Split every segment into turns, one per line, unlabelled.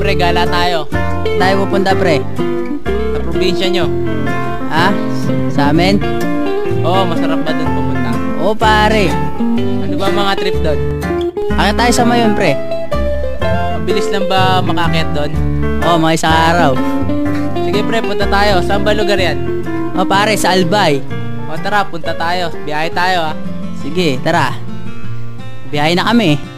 pre, gala tayo.
Tayo pupunta pre.
Sa probinsya nyo.
Ha? Sa amin?
Oo, masarap ba doon pumunta?
Oo pare.
Ano ba mga trip doon?
Akit tayo sa Mayon pre.
Mabilis lang ba makakit doon?
Oo, mga isang araw.
Sige pre, punta tayo. Saan ba lugar yan?
Oo pare, sa Albay.
O tara, punta tayo. Biyahe tayo
Sige, tara. Biyahe na kami.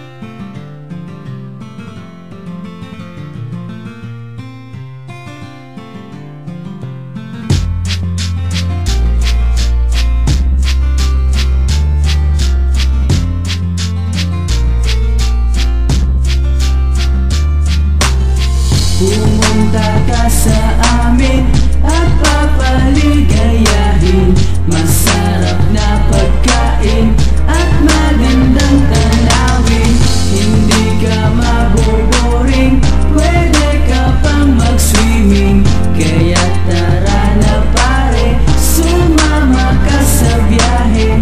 Pumunta ka sa amin at papaligayahin. Masarap na pagkain at magandang tanawin. Hindi ka maboboring, pwede ka pang mag-swimming. Kaya tara na pare, sumama ka sa biyahe.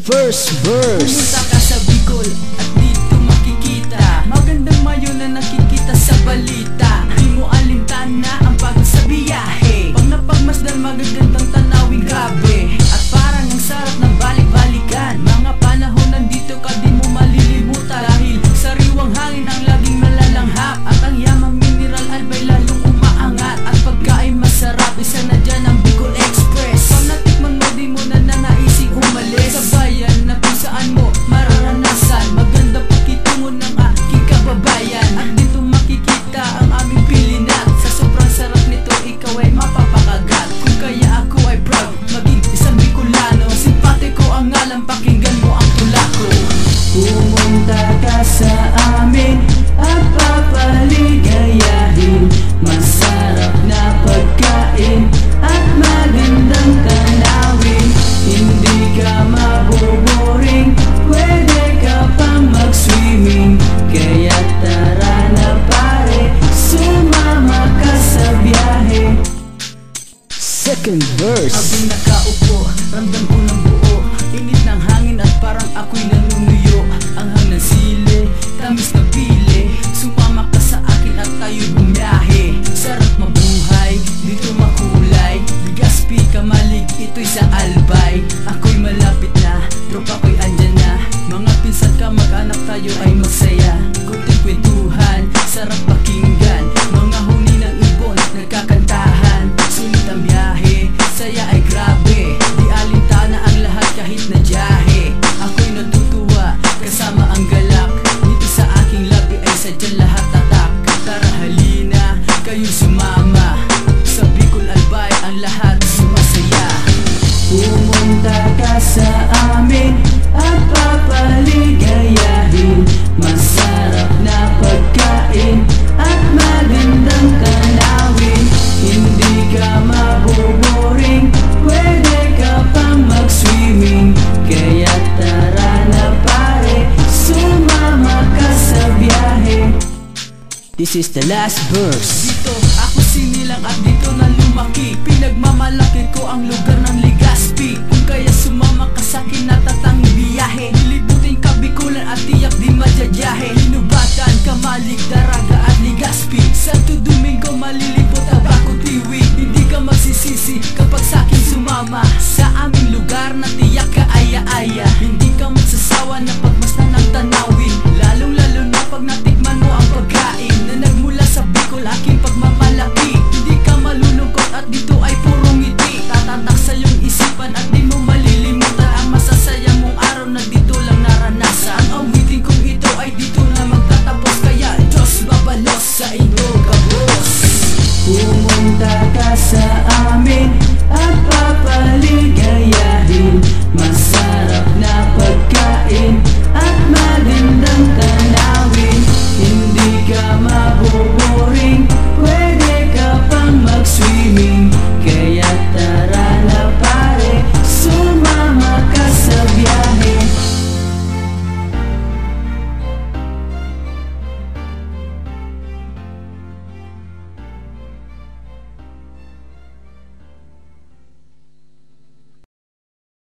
First verse. Pumunta ka sa Bicol at dito makikita magandang mayo na nakikita sa balita. Di mo alintana ang pagod sa biyahe. Pag napagmasdan magagandang tanawin, grabe. At parang ang sarap ng balik-balikan. Mga panahon nandito ka di mo malilimutan. Dahil sariwang hangin ang laging malalanghap. At ang yamang mineral albay lalong umaangat. At pagkain masarap, isa na dyan ang Bicol Express. Pag natikman mo di mo na nanaising umalis sa bayan na kung saan mo mararanasan magandang pakitungo ng aking kababayan. At dito makikita ang aming pilinat. Sa sobrang sarap nito ikaw ay mapapakagat. Kung kaya ako ay proud maging isang Bicolano. Simpatiko ang alam, pakinggan mo ang tula ko. Pumunta ka sa amin at papaligayahin. Masarap na pagkain at magandang tanawin. Hindi ka maboboring, pwede ka pang mag-swimming. Kaya tara na pare, sumama ka sa biyahe. Second verse. Habang nakaupo, ramdam ko ng buo init ng hangin at parang ako'y nanunuyo. Ang hang ng sili, tamis na pili. Sumama ka sa akin at tayo'y bumiyahe. Sarap mabuhay, dito makulay. Bigaspi kamalig, ito'y sa Albay. Ako'y malapit na, tropa ko'y andyan na. Mga pinsan ka mag-anak tayo ay magsaya. Kunting kwentuhan, sarap pakinggan. Mga huni ng ibon, nagkakantahan. Sulit ang biyahe, saya ay grabe. Di alintana ang lahat kahit na jahe. Ako'y natutuwa, kasama ang galak. Dito sa aking labi ay sadyang lahat tatak. Tara halina, kayo sumama. Sa Bicol Albay ang lahat sumasaya. Pumunta ka sa amin at papaligayahin. Masarap na pagkain at magandang tanawin. Hindi ka maboboring, pwede ka pang mag-swimming. Kaya tara na pare, sumama ka sa biyahe. This is the last verse. Dito ako sinilang at dito na lumaki. Pinagmamalaki ko ang lugar ng Legazpi. Kung kaya sumama ka sa'kin natatanging biyahe. Lilibutin ka Bicolan at tiyak di madyadyah.